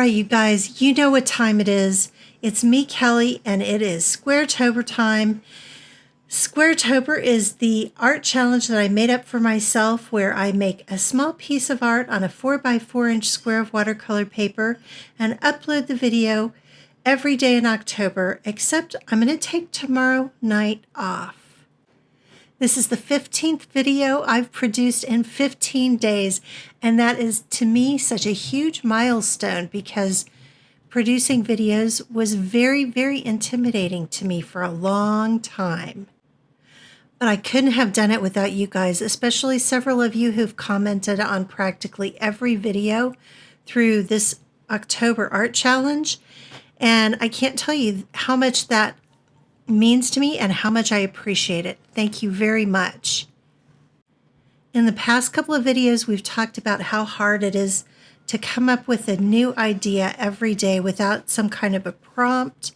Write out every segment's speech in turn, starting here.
right, you guys, you know what time it is. It's me, Kelly, and it is Squaretober time. Squaretober is the art challenge that I made up for myself where I make a small piece of art on a 4x4-inch square of watercolor paper and upload the video every day in October, except I'm going to take tomorrow night off. This is the 15th video I've produced in 15 days, and that is, to me, such a huge milestone because producing videos was very, very intimidating to me for a long time. But I couldn't have done it without you guys, especially several of you who've commented on practically every video through this October art challenge. And I can't tell you how much that means to me and how much I appreciate it. Thank you very much. In the past couple of videos, we've talked about how hard it is to come up with a new idea every day without some kind of a prompt,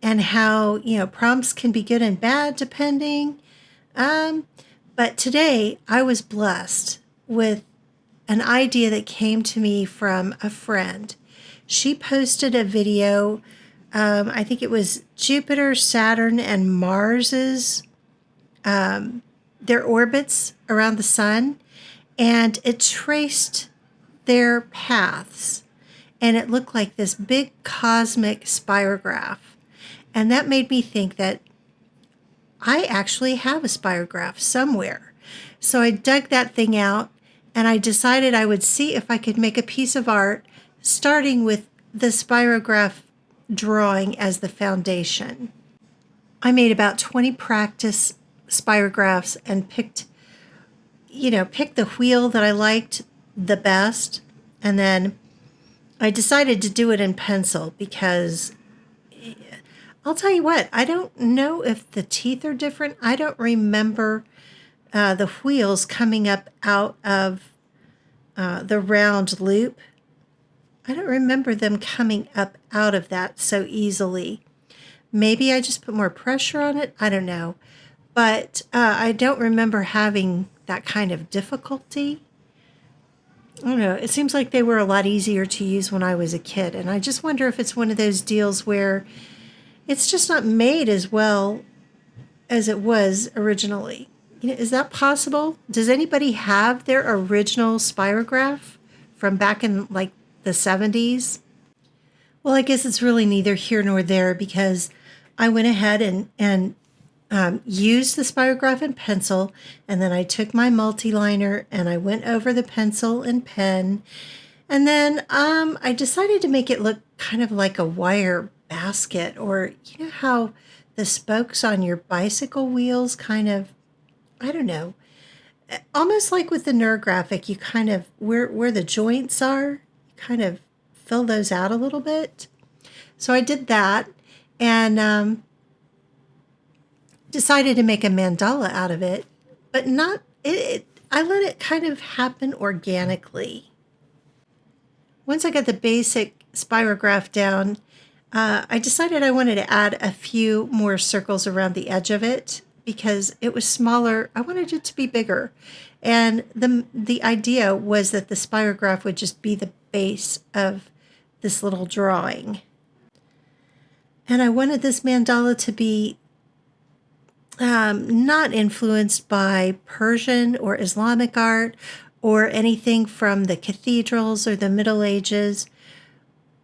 and how, prompts can be good and bad depending. But today I was blessed with an idea that came to me from a friend. She posted a video, I think it was Jupiter, Saturn, and Mars's, their orbits around the sun, and it traced their paths, and it looked like this big cosmic spirograph. And that made me think that I actually have a spirograph somewhere. So I dug that thing out, and I decided I would see if I could make a piece of art starting with the spirograph drawing as the foundation. I made about 20 practice spirographs and picked the wheel that I liked the best, and then I decided to do it in pencil because I'll tell you what, I don't know if the teeth are different. I don't remember the wheels coming up out of the round loop. I don't remember them coming up out of that so easily. Maybe I just put more pressure on it. I don't know. But I don't remember having that kind of difficulty. I don't know. It seems like they were a lot easier to use when I was a kid. And I just wonder if it's one of those deals where it's just not made as well as it was originally. Is that possible? Does anybody have their original spirograph from back in like the 70s? Well, I guess it's really neither here nor there because I went ahead and used the spirograph and pencil, and then I took my multi-liner and I went over the pencil and pen, and then I decided to make it look kind of like a wire basket, or you know how the spokes on your bicycle wheels kind of, I don't know, almost like with the neurographic, you kind of, where the joints are, you kind of fill those out a little bit. So I did that, and decided to make a mandala out of it, but not it. I let it kind of happen organically. Once I got the basic spirograph down, I decided I wanted to add a few more circles around the edge of it because it was smaller. I wanted it to be bigger, and the idea was that the spirograph would just be the base of this little drawing. And I wanted this mandala to be not influenced by Persian or Islamic art or anything from the cathedrals or the Middle Ages.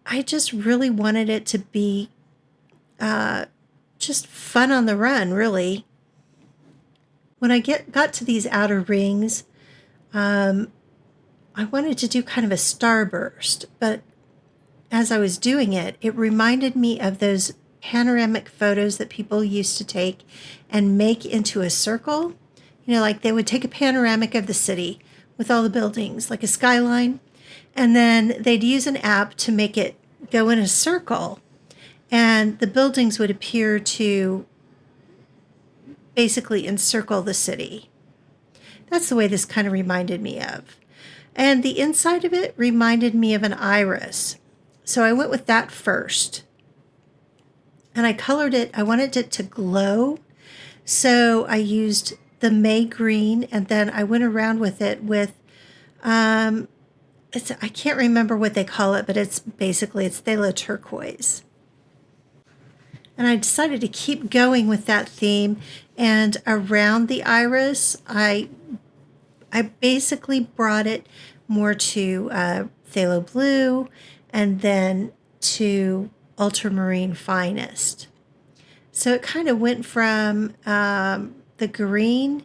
I just really wanted it to be just fun on the run, really. When I got to these outer rings, I wanted to do kind of a starburst, but as I was doing it, it reminded me of those panoramic photos that people used to take and make into a circle. Like they would take a panoramic of the city with all the buildings, like a skyline, and then they'd use an app to make it go in a circle, and the buildings would appear to basically encircle the city. That's the way this kind of reminded me of. And the inside of it reminded me of an iris. So I went with that first. And I colored it. I wanted it to glow. So I used the May green, and then I went around with it with I can't remember what they call it, but it's basically it's phthalo turquoise. And I decided to keep going with that theme, and around the iris, I basically brought it more to phthalo blue and then to ultramarine finest. So it kind of went from the green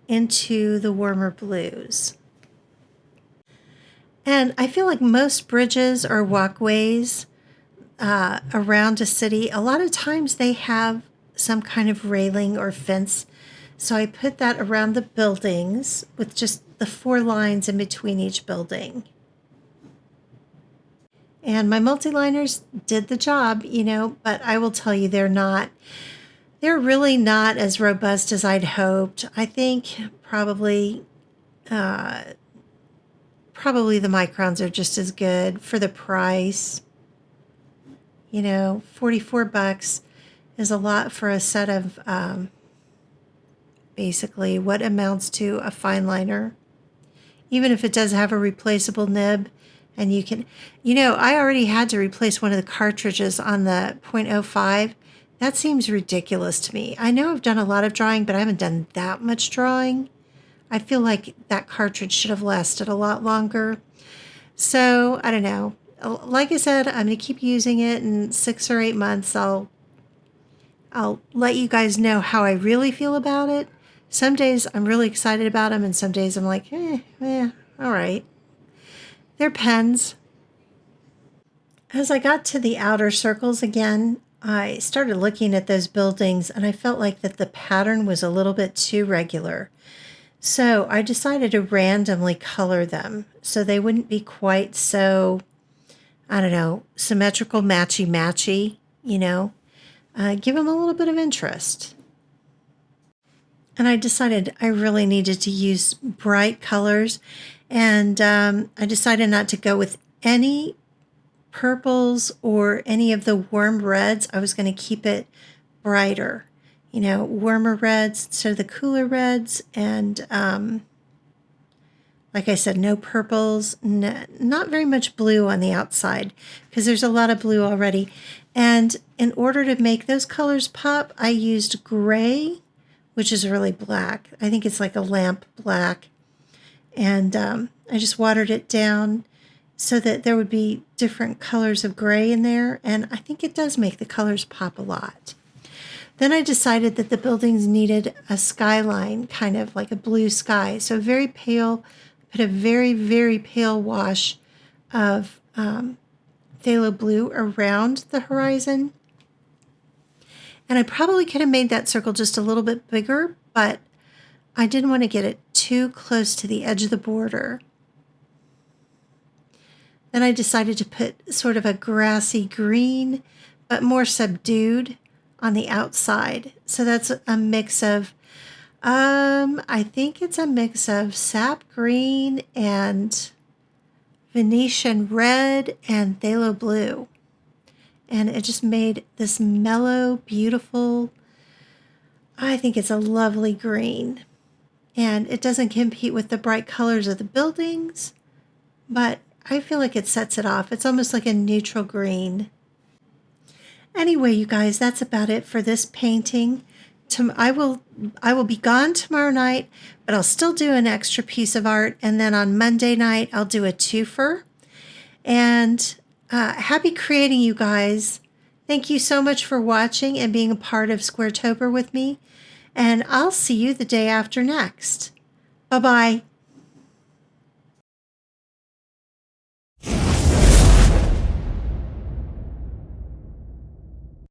into the warmer blues. And I feel like most bridges or walkways around a city, a lot of times they have some kind of railing or fence. So I put that around the buildings with just the 4 lines in between each building. And my multi-liners did the job, but I will tell you they're really not as robust as I'd hoped. I think probably the microns are just as good for the price. $44 is a lot for a set of basically what amounts to a fine liner. Even if it does have a replaceable nib, and you can, I already had to replace one of the cartridges on the .05. That seems ridiculous to me. I know I've done a lot of drawing, but I haven't done that much drawing. I feel like that cartridge should have lasted a lot longer. So, I don't know. Like I said, I'm going to keep using it. In 6 or 8 months, I'll let you guys know how I really feel about it. Some days I'm really excited about them, and some days I'm like, all right. They're pens. As I got to the outer circles again, I started looking at those buildings, and I felt like that the pattern was a little bit too regular. So I decided to randomly color them so they wouldn't be quite so, symmetrical, matchy-matchy, give them a little bit of interest. And I decided I really needed to use bright colors, and I decided not to go with any purples or any of the warm reds. I was going to keep it brighter, warmer reds instead of the cooler reds, and like I said, no purples, not very much blue on the outside because there's a lot of blue already. And in order to make those colors pop, I used gray, which is really black. I think it's like a lamp black. And I just watered it down so that there would be different colors of gray in there. And I think it does make the colors pop a lot. Then I decided that the buildings needed a skyline, kind of like a blue sky. So very pale, put a very, very pale wash of phthalo blue around the horizon. And I probably could have made that circle just a little bit bigger, but I didn't want to get it too close to the edge of the border. Then I decided to put sort of a grassy green, but more subdued on the outside. So that's a mix of, I think it's a mix of sap green and Venetian red and phthalo blue. And it just made this mellow, beautiful, I think it's a lovely green. And it doesn't compete with the bright colors of the buildings, but I feel like it sets it off. It's almost like a neutral green. Anyway, you guys, that's about it for this painting. I will be gone tomorrow night, but I'll still do an extra piece of art. And then on Monday night, I'll do a twofer. And happy creating, you guys. Thank you so much for watching and being a part of Squaretober with me. And I'll see you the day after next. Bye-bye.